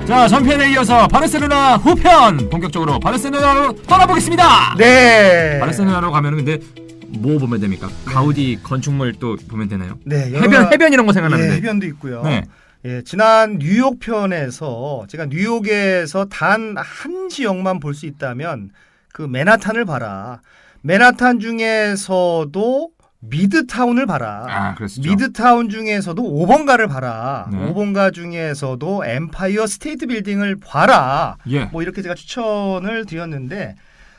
자, 전편에 이어서 바르셀로나 후편 본격적으로 바르셀로나로 떠나보겠습니다. 네. 바르셀로나로 가면은 근데 뭐 보면 됩니까? 가우디 건축물 또 보면 되나요? 네. 해변 이런 거 생각나는데. 예, 해변도 있고요. 네. 예, 지난 뉴욕 편에서 제가 뉴욕에서 단 한 지역만 볼 수 있다면 그 맨하탄을 봐라. 맨하탄 중에서도 미드타운을 봐라. 아, 그렇죠. 미드타운 중에서도 5번가를 봐라. 네. 5번가 중에서도 엠파이어 스테이트 빌딩을 봐라. 예. 뭐 이렇게 제가 추천을 드렸는데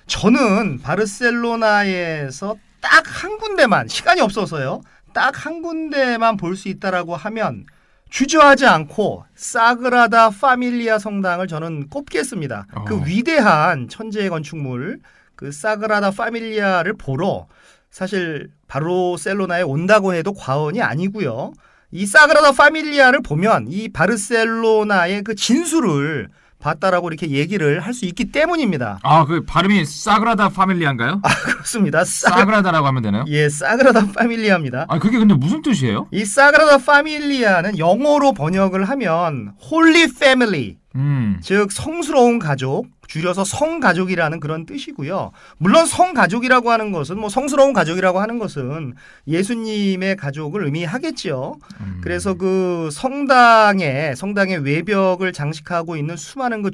저는 바르셀로나에서 딱 한 군데만, 시간이 없어서요. 딱 한 군데만 볼 수 있다라고 하면 주저하지 않고 사그라다 파밀리아 성당을 저는 꼽겠습니다. 그 위대한 천재의 건축물 그 사그라다 파밀리아를 보러 사실 바르셀로나에 온다고 해도 과언이 아니고요. 이 사그라다 파밀리아를 보면 이 바르셀로나의 그 진수를 봤다라고 이렇게 얘기를 할 수 있기 때문입니다. 아, 그 발음이 사그라다 파밀리아인가요? 아, 그렇습니다. 사그라다라고 하면 되나요? 예, 사그라다 파밀리아입니다. 아, 그게 근데 무슨 뜻이에요? 이 사그라다 파밀리아는 영어로 번역을 하면 홀리 패밀리, 즉 성스러운 가족, 줄여서 성가족이라는 그런 뜻이고요. 물론 성가족이라고 하는 것은 뭐 성스러운 가족이라고 하는 것은 예수님의 가족을 의미하겠죠. 그래서 그 성당의 외벽을 장식하고 있는 수많은 그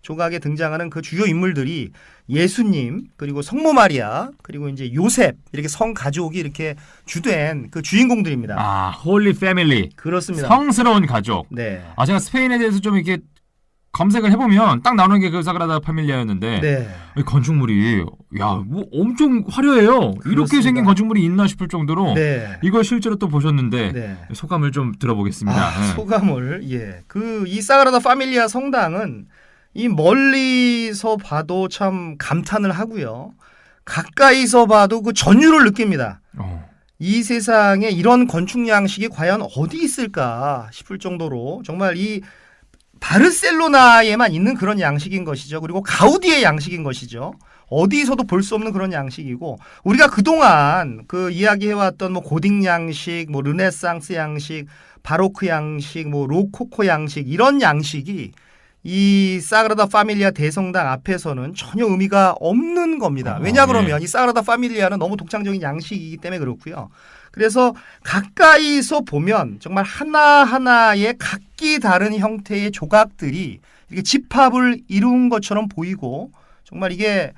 조각에 등장하는 그 주요 인물들이 예수님, 그리고 성모 마리아, 그리고 이제 요셉, 이렇게 성가족이 이렇게 주된 그 주인공들입니다. 아, 홀리 패밀리. 그렇습니다. 성스러운 가족. 네. 아, 제가 스페인에 대해서 좀 이렇게 검색을 해보면 딱 나오는 게 그 사그라다 파밀리아였는데 네. 이 건축물이 뭐 엄청 화려해요. 그렇습니다. 이렇게 생긴 건축물이 있나 싶을 정도로 네. 이걸 실제로 또 보셨는데 네. 소감을 좀 들어보겠습니다. 네. 소감을 이 사그라다 파밀리아 성당은 이 멀리서 봐도 참 감탄을 하고요. 가까이서 봐도 그 전율을 느낍니다. 이 세상에 이런 건축 양식이 과연 어디 있을까 싶을 정도로 정말 이 바르셀로나에만 있는 그런 양식인 것이죠. 그리고 가우디의 양식인 것이죠. 어디서도 볼 수 없는 그런 양식이고 우리가 그동안 그 이야기해왔던 뭐 고딕 양식, 뭐 르네상스 양식, 바로크 양식, 뭐 로코코 양식 이런 양식이 이 사그라다 파밀리아 대성당 앞에서는 전혀 의미가 없는 겁니다. 왜냐 그러면 이 사그라다 파밀리아는 너무 독창적인 양식이기 때문에 그렇고요. 그래서 가까이서 보면 정말 하나하나의 각기 다른 형태의 조각들이 이렇게 집합을 이룬 것처럼 보이고 정말 이게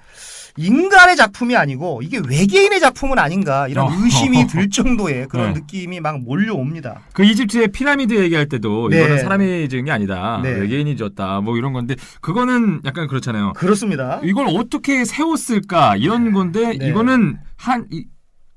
인간의 작품이 아니고 이게 외계인의 작품은 아닌가 이런 의심이 들 정도의 그런 느낌이 막 몰려옵니다. 그 이집트의 피라미드 얘기할 때도 네. 이거는 사람이 지은 게 아니다. 네. 외계인이 지었다. 뭐 이런 건데 그거는 약간 그렇잖아요. 그렇습니다. 이걸 어떻게 세웠을까 이런 건데 네. 이거는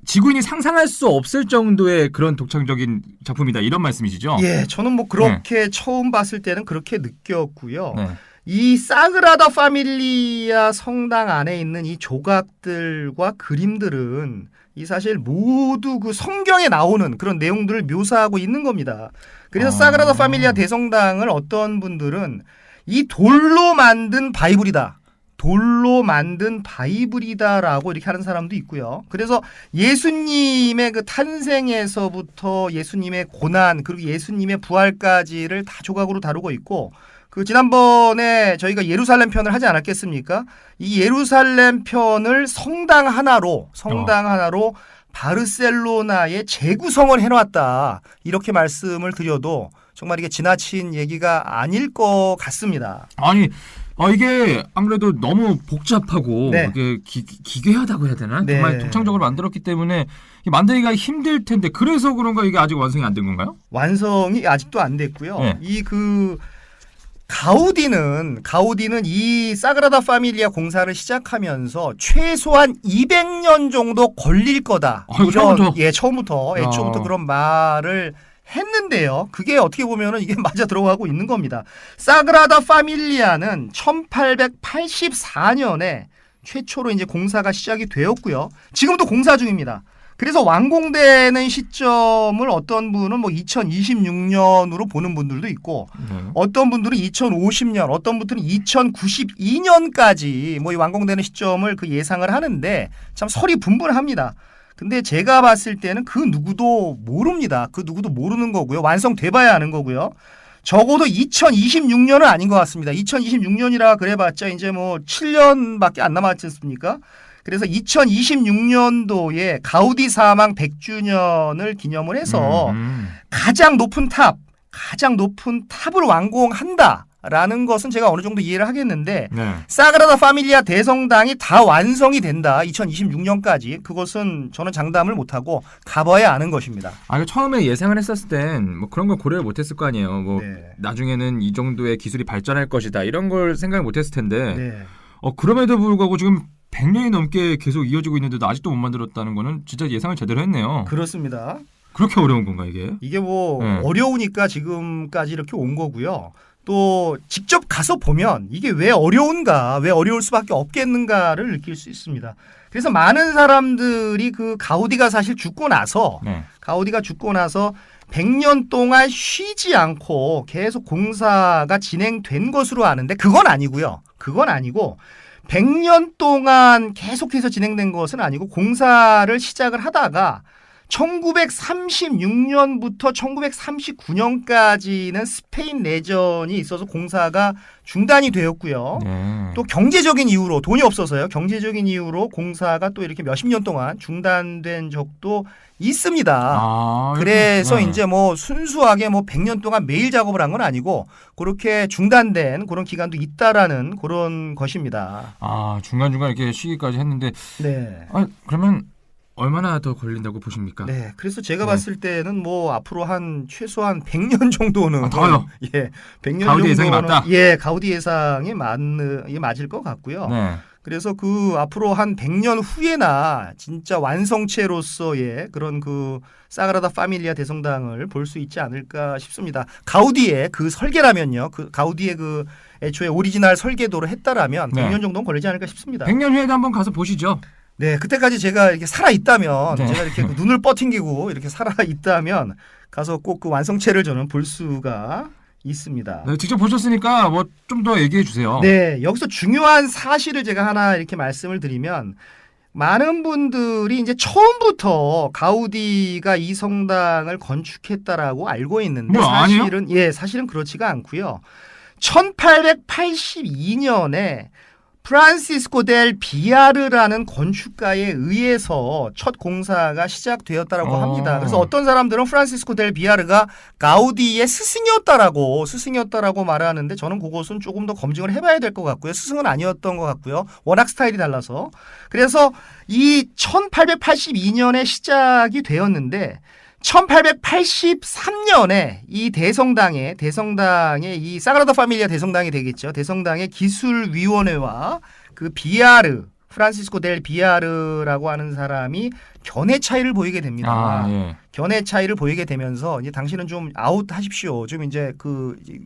지구인이 상상할 수 없을 정도의 그런 독창적인 작품이다. 이런 말씀이시죠? 예, 저는 뭐 그렇게 처음 봤을 때는 그렇게 느꼈고요. 네. 이 사그라다 파밀리아 성당 안에 있는 이 조각들과 그림들은 이 사실 모두 그 성경에 나오는 그런 내용들을 묘사하고 있는 겁니다. 그래서 사그라다 파밀리아 대성당을 어떤 분들은 이 돌로 만든 바이블이다. 돌로 만든 바이블이다라고 이렇게 하는 사람도 있고요. 그래서 예수님의 그 탄생에서부터 예수님의 고난 그리고 예수님의 부활까지를 다 조각으로 다루고 있고 그 지난번에 저희가 예루살렘 편을 하지 않았겠습니까? 이 예루살렘 편을 성당 하나로 바르셀로나의 재구성을 해놨다. 이렇게 말씀을 드려도 정말 이게 지나친 얘기가 아닐 것 같습니다. 아니 이게 아무래도 너무 복잡하고 네. 이게 기괴하다고 해야 되나? 네. 정말 독창적으로 만들었기 때문에 만들기가 힘들 텐데 그래서 그런가 이게 아직 완성이 안 된 건가요? 완성이 아직도 안 됐고요. 네. 가우디는 이 사그라다 파밀리아 공사를 시작하면서 최소한 200년 정도 걸릴 거다. 처음부터 애초부터 그런 말을 했는데요. 그게 어떻게 보면은 이게 맞아 들어가고 있는 겁니다. 사그라다 파밀리아는 1884년에 최초로 이제 공사가 시작이 되었고요. 지금도 공사 중입니다. 그래서 완공되는 시점을 어떤 분은 뭐 2026년으로 보는 분들도 있고 어떤 분들은 2050년, 어떤 분들은 2092년까지 뭐 이 완공되는 시점을 그 예상을 하는데 참 설이 분분합니다. 근데 제가 봤을 때는 그 누구도 모릅니다. 그 누구도 모르는 거고요. 완성돼봐야 아는 거고요. 적어도 2026년은 아닌 것 같습니다. 2026년이라 그래봤자 이제 뭐 7년밖에 안 남았지 않습니까? 그래서 2026년도에 가우디 사망 100주년을 기념을 해서 가장 높은 탑을 완공한다라는 것은 제가 어느 정도 이해를 하겠는데 네. 사그라다 파밀리아 대성당이 다 완성이 된다. 2026년까지. 그것은 저는 장담을 못하고 가봐야 아는 것입니다. 아, 처음에 예상을 했었을 땐 뭐 그런 걸 고려를 못했을 거 아니에요. 뭐 네. 나중에는 이 정도의 기술이 발전할 것이다 이런 걸 생각을 못했을 텐데 네. 그럼에도 불구하고 지금 100년이 넘게 계속 이어지고 있는데도 아직도 못 만들었다는 거는 진짜 예상을 제대로 했네요. 그렇습니다. 그렇게 어려운 건가 이게? 이게 뭐 네. 어려우니까 지금까지 이렇게 온 거고요. 또 직접 가서 보면 이게 왜 어려운가, 왜 어려울 수밖에 없겠는가를 느낄 수 있습니다. 그래서 많은 사람들이 그 가우디가 사실 죽고 나서 네. 100년 동안 쉬지 않고 계속 공사가 진행된 것으로 아는데 그건 아니고요. 그건 아니고 100년 동안 계속해서 진행된 것은 아니고 공사를 시작을 하다가 1936년부터 1939년까지는 스페인 내전이 있어서 공사가 중단이 되었고요. 네. 또 경제적인 이유로 돈이 없어서요. 경제적인 이유로 공사가 또 이렇게 몇십 년 동안 중단된 적도 있습니다. 아, 그래서 이렇게, 네. 이제 뭐 순수하게 뭐 100년 동안 매일 작업을 한 건 아니고 그렇게 중단된 그런 기간도 있다라는 그런 것입니다. 아, 중간중간 이렇게 쉬기까지 했는데 네. 그러면 얼마나 더 걸린다고 보십니까? 네. 그래서 제가 네. 봤을 때는 뭐 앞으로 한 최소한 100년 정도는 더요? 예. 100년 가우디 정도는 예상이 맞다? 예, 가우디 예상이 맞을 것 같고요. 네. 그래서 그 앞으로 한 100년 후에나 진짜 완성체로서의 그런 그 사그라다 파밀리아 대성당을 볼 수 있지 않을까 싶습니다. 가우디의 그 설계라면요. 그 가우디의 그 애초에 오리지널 설계도로 했다라면 네. 100년 정도는 걸리지 않을까 싶습니다. 100년 후에도 한번 가서 보시죠. 네, 그때까지 제가 이렇게 살아 있다면 네. 제가 이렇게 그 눈을 뻗팅기고 이렇게 살아 있다면 가서 꼭 그 완성체를 저는 볼 수가 있습니다. 네, 직접 보셨으니까 뭐 좀 더 얘기해 주세요. 네, 여기서 중요한 사실을 제가 하나 이렇게 말씀을 드리면 많은 분들이 이제 처음부터 가우디가 이 성당을 건축했다라고 알고 있는데 뭐, 아니에요? 사실은 그렇지가 않고요. 1882년에 프란시스코 델 비아르라는 건축가에 의해서 첫 공사가 시작되었다라고 합니다. 그래서 어떤 사람들은 프란시스코 델 비아르가 가우디의 스승이었다라고 말하는데 저는 그것은 조금 더 검증을 해봐야 될 것 같고요. 스승은 아니었던 것 같고요. 워낙 스타일이 달라서. 그래서 이 1882년에 시작이 되었는데 1883년에 이 대성당의 이 사그라다 파밀리아 대성당이 되겠죠. 대성당의 기술위원회와 그 프란시스코 델 비아르라고 하는 사람이 견해 차이를 보이게 됩니다. 아, 예. 견해 차이를 보이게 되면서 이제 당신은 좀 아웃하십시오. 좀 이제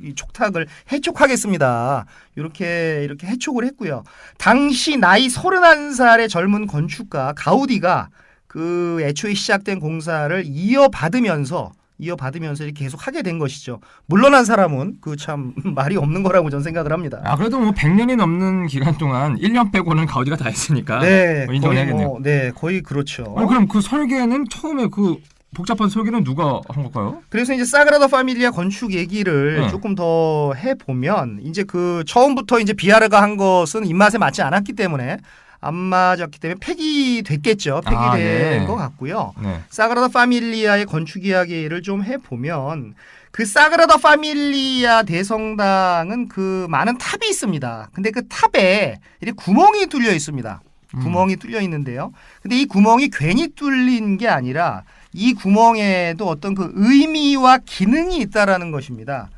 이 촉탁을 해촉하겠습니다. 이렇게 해촉을 했고요. 당시 나이 31살의 젊은 건축가 가우디가 그 애초에 시작된 공사를 이어받으면서 이렇게 계속 하게 된 것이죠. 물러난 사람은 그 참 말이 없는 거라고 저는 생각을 합니다. 아, 그래도 뭐 100년이 넘는 기간 동안 1년 빼고는 가우디가 다 했으니까 네, 뭐 인정을 해야겠네요. 거의 그렇죠. 그럼 그 설계는 처음에 그 복잡한 설계는 누가 한 걸까요? 그래서 이제 사그라다 파밀리아 건축 얘기를 네. 조금 더 해보면 이제 그 처음부터 이제 비아르가 한 것은 입맛에 맞지 않았기 때문에 안 맞았기 때문에 폐기됐겠죠. 폐기된 것 같고요. 네. 사그라다 파밀리아의 건축 이야기를 좀 해보면 그 사그라다 파밀리아 대성당은 그 많은 탑이 있습니다. 근데 그 탑에 이렇게 구멍이 뚫려 있습니다. 구멍이 뚫려 있는데요. 근데 이 구멍이 괜히 뚫린 게 아니라 이 구멍에도 어떤 그 의미와 기능이 있다라는 것입니다.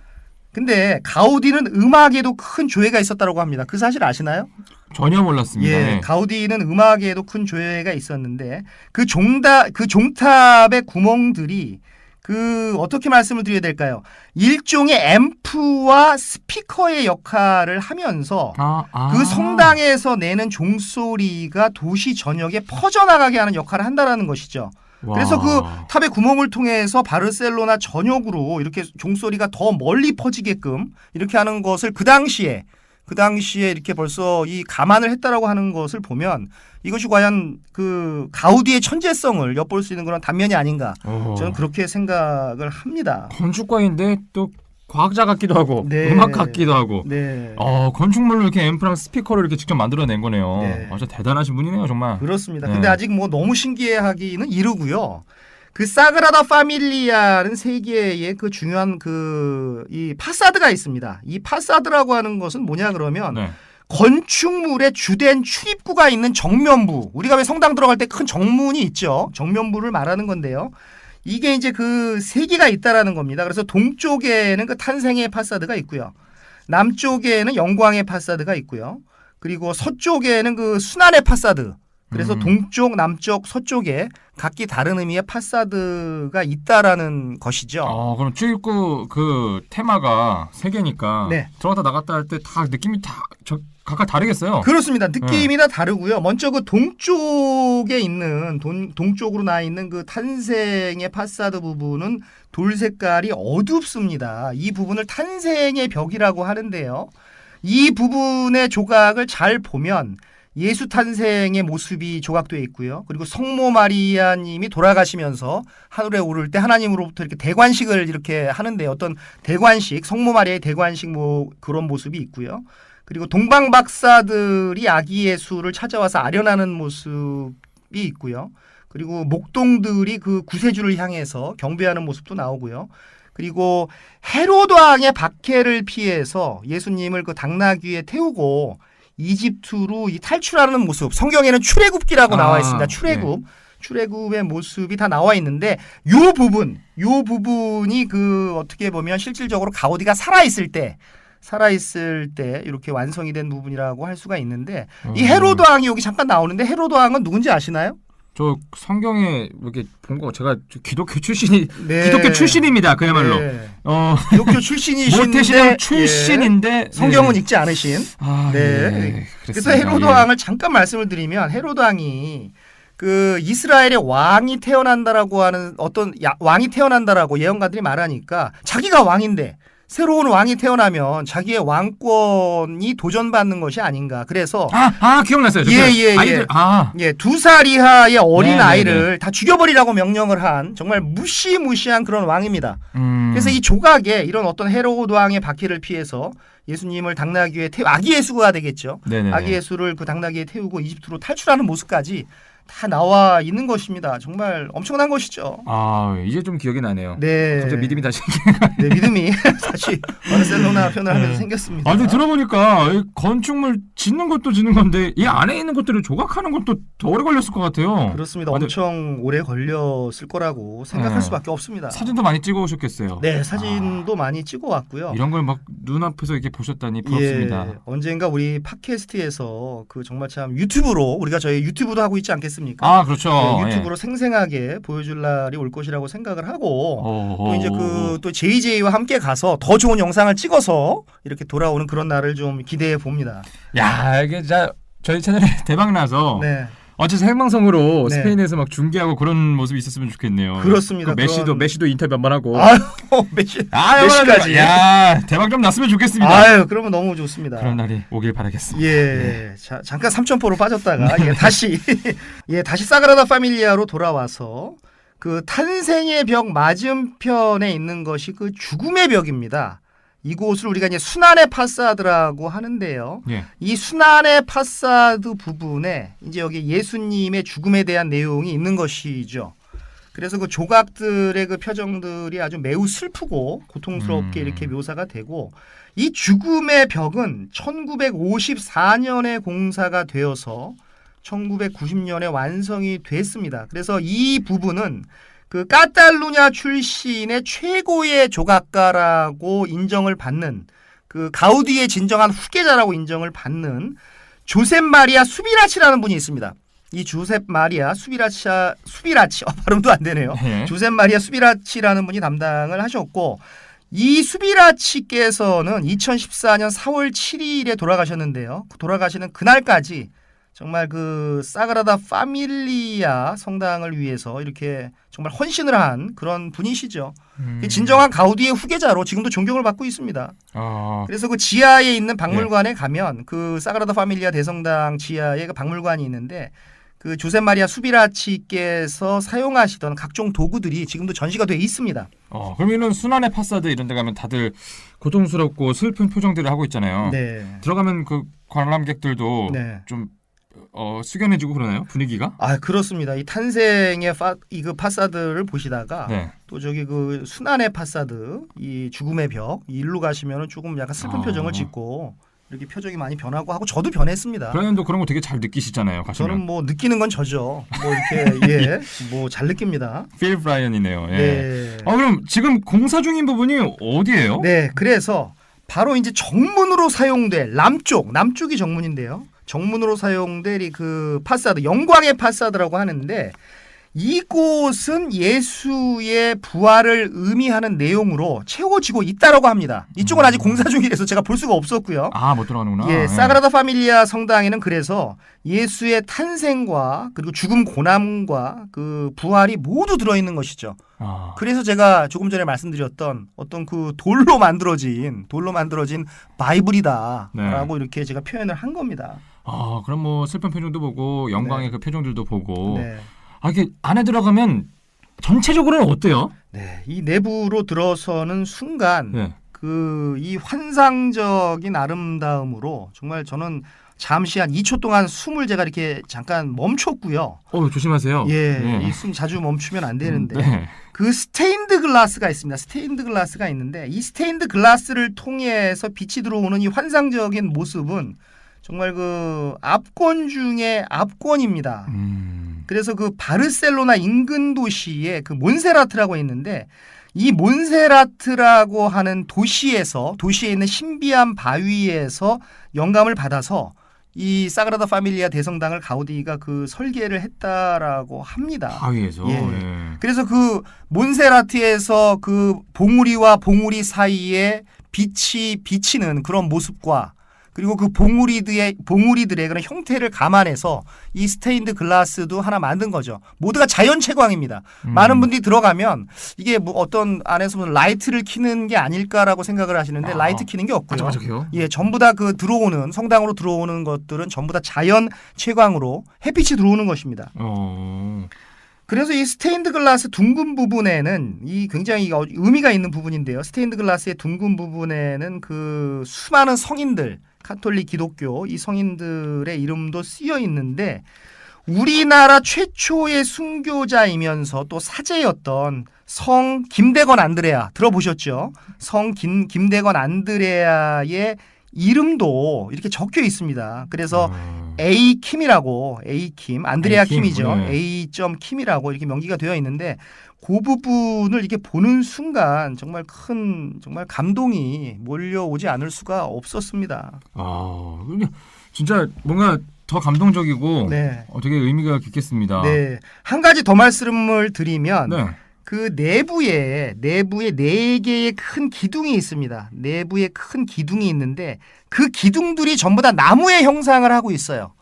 근데 가우디는 음악에도 큰 조예가 있었다고 합니다. 그 사실 아시나요? 전혀 몰랐습니다. 예, 네. 가우디는 음악에도 큰 조예가 있었는데 그 종탑의 구멍들이 그 어떻게 말씀을 드려야 될까요? 일종의 앰프와 스피커의 역할을 하면서 그 성당에서 내는 종소리가 도시 전역에 퍼져나가게 하는 역할을 한다라는 것이죠. 와. 그래서 그 탑의 구멍을 통해서 바르셀로나 전역으로 이렇게 종소리가 더 멀리 퍼지게끔 이렇게 하는 것을 그 당시에 이렇게 벌써 이 감안을 했다라고 하는 것을 보면 이것이 과연 그 가우디의 천재성을 엿볼 수 있는 그런 단면이 아닌가 저는 그렇게 생각을 합니다. 건축가인데 또 과학자 같기도 하고 네. 음악 같기도 하고 네. 건축물로 이렇게 앰프랑 스피커를 이렇게 직접 만들어낸 거네요. 네. 진짜 대단하신 분이네요, 정말. 그렇습니다. 네. 근데 아직 뭐 너무 신기해하기는 이르고요. 그 사그라다 파밀리아는 세계의 그 중요한 그 이 파사드가 있습니다. 이 파사드라고 하는 것은 뭐냐 그러면 네. 건축물의 주된 출입구가 있는 정면부. 우리가 왜 성당 들어갈 때 큰 정문이 있죠. 정면부를 말하는 건데요. 이게 이제 그 세 개가 있다라는 겁니다. 그래서 동쪽에는 그 탄생의 파사드가 있고요. 남쪽에는 영광의 파사드가 있고요. 그리고 서쪽에는 그 순환의 파사드. 그래서 동쪽, 남쪽, 서쪽에 각기 다른 의미의 파사드가 있다라는 것이죠. 그럼 출입구 그 테마가 세 개니까 네. 들어갔다 나갔다 할 때 다 느낌이 다 각각 다르겠어요. 그렇습니다. 느낌이 다 다르고요. 먼저 그 동쪽에 있는 동쪽으로 나 있는 그 탄생의 파사드 부분은 돌 색깔이 어둡습니다. 이 부분을 탄생의 벽이라고 하는데요. 이 부분의 조각을 잘 보면 예수 탄생의 모습이 조각되어 있고요. 그리고 성모 마리아님이 돌아가시면서 하늘에 오를 때 하나님으로부터 이렇게 대관식을 이렇게 하는데 어떤 대관식, 성모 마리아의 대관식 뭐 그런 모습이 있고요. 그리고 동방 박사들이 아기 예수를 찾아와서 아련하는 모습이 있고요. 그리고 목동들이 그 구세주를 향해서 경배하는 모습도 나오고요. 그리고 헤로드 왕의 박해를 피해서 예수님을 그 당나귀에 태우고 이집트로 탈출하는 모습. 성경에는 출애굽기라고 나와 있습니다. 출애굽. 네. 출애굽의 모습이 다 나와 있는데 요 부분이 그 어떻게 보면 실질적으로 가우디가 살아있을 때 이렇게 완성이 된 부분이라고 할 수가 있는데 이 헤로드 왕이 여기 잠깐 나오는데 헤로드 왕은 누군지 아시나요? 저 성경에 이렇게 본 거 제가 기독교 출신이 네. 기독교 출신입니다. 그야말로 네. 기독교 출신이신데 모태신앙 출신인데 성경은 읽지 않으신. 네. 네. 그래서 헤로드 왕을 잠깐 말씀을 드리면 헤로드 왕이 그 이스라엘의 왕이 태어난다라고 하는 어떤 왕이 태어난다라고 예언가들이 말하니까 자기가 왕인데 새로운 왕이 태어나면 자기의 왕권이 도전받는 것이 아닌가. 그래서 기억났어요. 아이들 2살 이하의 어린 아이를 다 죽여버리라고 명령을 한 정말 무시무시한 그런 왕입니다. 그래서 이 조각에 이런 어떤 헤로드 왕의 박해를 피해서 예수님을 당나귀에 아기 예수가 되겠죠. 네네네. 아기 예수를 그 당나귀에 태우고 이집트로 탈출하는 모습까지 다 나와 있는 것입니다. 정말 엄청난 것이죠. 이제 좀 기억이 나네요. 네. 갑자기 믿음이 다시. 네, 믿음이 다시 바르셀로나 편을 하면서 생겼습니다. 아니 들어보니까 건축물 짓는 것도 짓는 건데 이 안에 있는 것들을 조각하는 것도 더 오래 걸렸을 것 같아요. 그렇습니다. 엄청 오래 걸렸을 거라고 생각할 수밖에 없습니다. 사진도 많이 찍어 오셨겠어요. 네, 사진도 많이 찍어 왔고요. 이런 걸 막 눈앞에서 이렇게 보셨다니 부럽습니다. 예, 언젠가 우리 팟캐스트에서 그 정말 참 유튜브로 우리가 저희 유튜브도 하고 있지 않겠습니까? 그렇죠. 네, 유튜브로 생생하게 보여줄 날이 올 것이라고 생각을 하고 또 이제 또 JJ와 함께 가서 더 좋은 영상을 찍어서 이렇게 돌아오는 그런 날을 좀 기대해 봅니다. 야, 이게 저희 채널에 대박 나서 네. 어째서 생방송으로 네. 스페인에서 막 중계하고 그런 모습이 있었으면 좋겠네요. 그렇습니다. 메시도 인터뷰 한번 하고. 메시까지. 야, 대박 좀 났으면 좋겠습니다. 그러면 너무 좋습니다. 그런 날이 오길 바라겠습니다. 예. 자, 잠깐 삼천포로 빠졌다가 다시 사그라다 파밀리아로 돌아와서 그 탄생의 벽 맞은편에 있는 것이 그 죽음의 벽입니다. 이곳을 우리가 이제 순환의 파사드라고 하는데요. 예. 이 순환의 파사드 부분에 이제 여기 예수님의 죽음에 대한 내용이 있는 것이죠. 그래서 그 조각들의 그 표정들이 아주 매우 슬프고 고통스럽게 이렇게 묘사가 되고 이 죽음의 벽은 1954년에 공사가 되어서 1990년에 완성이 됐습니다. 그래서 이 부분은 그 카탈루냐 출신의 최고의 조각가라고 인정을 받는 그 가우디의 진정한 후계자라고 인정을 받는 조셉 마리아 수비라치라는 분이 있습니다. 이 조셉 마리아 수비라치 발음도 안 되네요. 조셉 마리아 수비라치라는 분이 담당을 하셨고 이 수비라치께서는 2014년 4월 7일에 돌아가셨는데요. 돌아가시는 그날까지 정말 그 사그라다 파밀리아 성당을 위해서 이렇게 정말 헌신을 한 그런 분이시죠. 진정한 가우디의 후계자로 지금도 존경을 받고 있습니다. 그래서 그 지하에 있는 박물관에 가면 그 사그라다 파밀리아 대성당 지하에 그 박물관이 있는데 그 조세 마리아 수비라치께서 사용하시던 각종 도구들이 지금도 전시가 돼 있습니다. 그럼 이런 순환의 파사드 이런 데 가면 다들 고통스럽고 슬픈 표정들을 하고 있잖아요. 네. 들어가면 그 관람객들도 네. 좀 숙연해지고 그러나요? 분위기가? 아, 그렇습니다. 이 탄생의 그 파사드를 보시다가 네. 또 저기 그 순환의 파사드, 이 죽음의 벽, 일로 가시면은 조금 약간 슬픈 표정을 짓고 이렇게 표정이 많이 변하고 하고 저도 변했습니다. 브라이언도 그런 거 되게 잘 느끼시잖아요. 가시면. 저는 뭐 느끼는 건 저죠. 뭐 이렇게 뭐 잘 느낍니다. 필 브라이언이네요. 예. 네. 그럼 지금 공사 중인 부분이 어디예요? 네, 그래서 바로 이제 정문으로 사용될 남쪽이 정문인데요. 정문으로 사용될 그 파사드, 영광의 파사드라고 하는데 이곳은 예수의 부활을 의미하는 내용으로 채워지고 있다라고 합니다. 이쪽은 아직 공사 중이라서 제가 볼 수가 없었고요. 못 들어가는구나. 예, 사그라다 파밀리아 성당에는 그래서 예수의 탄생과 그리고 죽음 고난과 그 부활이 모두 들어있는 것이죠. 그래서 제가 조금 전에 말씀드렸던 어떤 그 돌로 만들어진 바이블이다라고 이렇게 제가 표현을 한 겁니다. 그럼 뭐 슬픈 표정도 보고 영광의 그 표정들도 보고. 네. 이게 안에 들어가면 전체적으로는 어때요? 네, 이 내부로 들어서는 순간 네. 그 이 환상적인 아름다움으로 정말 저는 잠시 한 2초 동안 숨을 제가 이렇게 잠깐 멈췄고요. 조심하세요. 예, 이 숨 자주 멈추면 안 되는데 네. 그 스테인드 글라스가 있습니다. 스테인드 글라스가 있는데 이 스테인드 글라스를 통해서 빛이 들어오는 이 환상적인 모습은 정말 그 압권 중에 압권입니다. 그래서 그 바르셀로나 인근 도시에 그 몬세라트라고 있는데 이 몬세라트라고 하는 도시에 있는 신비한 바위에서 영감을 받아서 이 사그라다 파밀리아 대성당을 가우디가 그 설계를 했다라고 합니다. 바위에서. 예. 예. 그래서 그 몬세라트에서 그 봉우리와 봉우리 사이에 빛이 비치는 그런 모습과 그리고 그 봉우리들의 그런 형태를 감안해서 이 스테인드 글라스도 하나 만든 거죠. 모두가 자연 채광입니다. 많은 분들이 들어가면 이게 뭐 어떤 안에서 무슨 라이트를 켜는 게 아닐까라고 생각을 하시는데 라이트 켜는 게 없고요. 맞아요. 예, 전부 다 그 들어오는 성당으로 들어오는 것들은 전부 다 자연 채광으로 햇빛이 들어오는 것입니다. 그래서 이 스테인드 글라스 둥근 부분에는 이 굉장히 의미가 있는 부분인데요. 스테인드 글라스의 둥근 부분에는 그 수많은 성인들, 카톨릭, 기독교 이 성인들의 이름도 쓰여 있는데 우리나라 최초의 순교자이면서 또 사제였던 성 김대건 안드레아 들어보셨죠? 성 김대건 안드레아의 이름도 이렇게 적혀 있습니다. 그래서 A킴이라고 안드레아 킴이죠. 네. A.킴이라고 이렇게 명기가 되어 있는데 그 부분을 이렇게 보는 순간 정말 감동이 몰려오지 않을 수가 없었습니다. 진짜 뭔가 더 감동적이고 네. 되게 의미가 깊겠습니다. 네. 한 가지 더 말씀을 드리면 네. 그 내부에 4개의 큰 기둥이 있습니다. 내부에 큰 기둥이 있는데 그 기둥들이 전부 다 나무의 형상을 하고 있어요.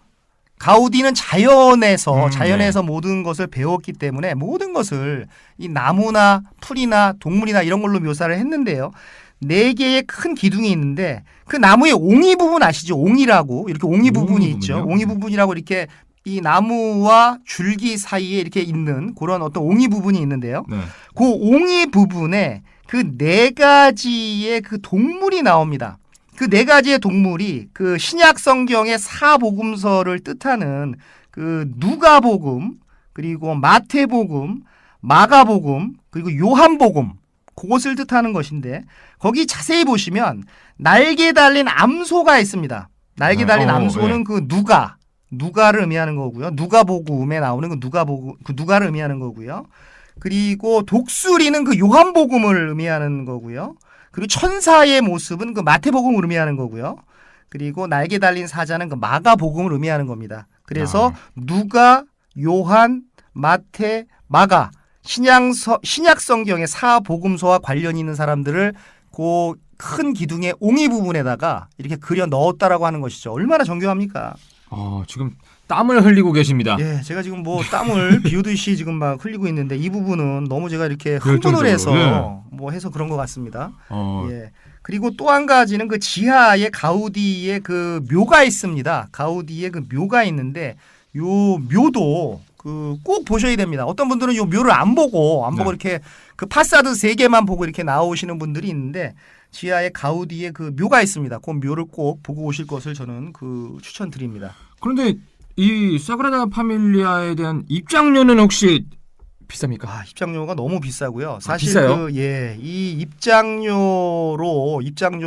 가우디는 자연에서 모든 것을 배웠기 때문에 모든 것을 이 나무나 풀이나 동물이나 이런 걸로 묘사를 했는데요. 4개의 큰 기둥이 있는데 그 나무의 옹이 부분 아시죠? 옹이라고 이렇게 옹이 부분이 있죠. 옹이 부분이라고 이렇게 이 나무와 줄기 사이에 이렇게 있는 그런 어떤 옹이 부분이 있는데요. 네. 그 옹이 부분에 그 4가지의 그 동물이 나옵니다. 그 4가지의 동물이 그 신약 성경의 사복음서를 뜻하는 그 누가복음, 그리고 마태복음, 마가복음, 그리고 요한복음 그것을 뜻하는 것인데 거기 자세히 보시면 날개 달린 암소가 있습니다. 날개 달린 암소는 그 누가를 의미하는 거고요. 누가복음에 나오는 그 누가를 의미하는 거고요. 그리고 독수리는 그 요한복음을 의미하는 거고요. 그리고 천사의 모습은 그 마태복음을 의미하는 거고요. 그리고 날개 달린 사자는 그 마가복음을 의미하는 겁니다. 그래서 누가, 요한, 마태, 마가 신약 성경의 사복음서와 관련이 있는 사람들을 그 큰 기둥의 옹이 부분에다가 이렇게 그려 넣었다라고 하는 것이죠. 얼마나 정교합니까? 지금 땀을 흘리고 계십니다. 예, 제가 지금 뭐 땀을 비 오듯이 지금 막 흘리고 있는데 이 부분은 너무 제가 이렇게 흥분을 해서 뭐 해서 그런 것 같습니다. 예. 그리고 또 한 가지는 그 지하에 가우디의 그 묘가 있습니다. 가우디의 그 묘가 있는데 요 묘도 꼭 보셔야 됩니다. 어떤 분들은 요 묘를 안 보고 네. 이렇게 그 파사드 3개만 보고 이렇게 나오시는 분들이 있는데 지하에 가우디의 그 묘가 있습니다. 그 묘를 꼭 보고 오실 것을 저는 추천드립니다. 그런데 이 사그라다 파밀리아에 대한 입장료는 혹시 비쌉니까? 입장료가 너무 비싸고요. 사실 비싸요? 이 입장료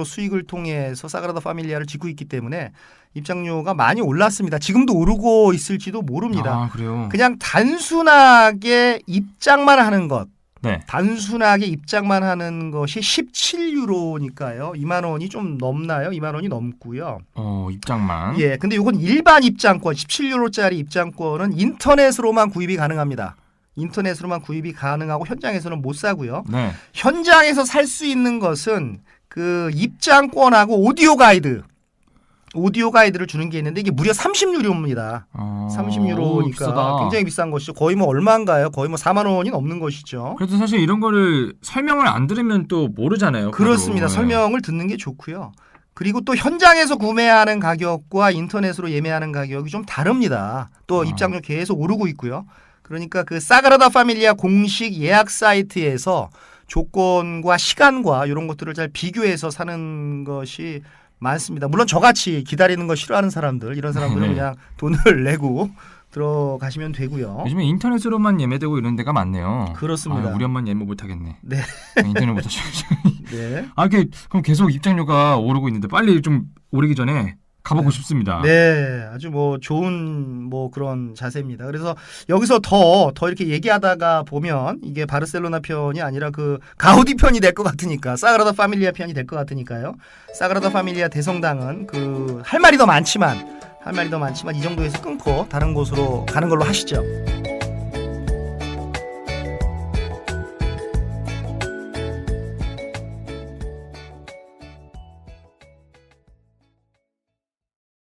수익을 통해서 사그라다 파밀리아를 짓고 있기 때문에 입장료가 많이 올랐습니다. 지금도 오르고 있을지도 모릅니다. 아, 그래요? 그냥 단순하게 입장만 하는 것. 네. 단순하게 입장만 하는 것이 17유로니까요. 2만 원이 좀 넘나요? 2만 원이 넘고요. 입장만. 예. 근데 이건 일반 입장권, 17유로짜리 입장권은 인터넷으로만 구입이 가능합니다. 인터넷으로만 구입이 가능하고 현장에서는 못 사고요. 네. 현장에서 살 수 있는 것은 그 입장권하고 오디오 가이드를 주는 게 있는데 이게 무려 30유로입니다. 30유로니까 비싸다. 굉장히 비싼 것이죠. 거의 뭐 얼마인가요? 거의 뭐 4만 원이 넘는 것이죠. 그래도 사실 이런 거를 설명을 안 들으면 또 모르잖아요. 그렇습니다. 바로. 설명을 듣는 게 좋고요. 그리고 또 현장에서 구매하는 가격과 인터넷으로 예매하는 가격이 좀 다릅니다. 또 입장료 계속 오르고 있고요. 그러니까 그 사그라다 파밀리아 공식 예약 사이트에서 조건과 시간과 이런 것들을 잘 비교해서 사는 것이 많습니다. 물론 저같이 기다리는 거 싫어하는 사람들, 이런 사람들은 네. 그냥 돈을 내고 들어가시면 되고요. 요즘에 인터넷으로만 예매되고 이런 데가 많네요. 그렇습니다. 우리 엄마는 예매 못 하겠네. 네. 인터넷부터. 네. 그럼 계속 입장료가 오르고 있는데 빨리 좀 오르기 전에 가보고 싶습니다. 네, 아주 뭐 좋은 뭐 그런 자세입니다. 그래서 여기서 더 이렇게 얘기하다가 보면 이게 바르셀로나 편이 아니라 그 가우디 편이 될 것 같으니까 사그라다 파밀리아 편이 될 것 같으니까요. 사그라다 파밀리아 대성당은 할 말이 더 많지만 이 정도에서 끊고 다른 곳으로 가는 걸로 하시죠.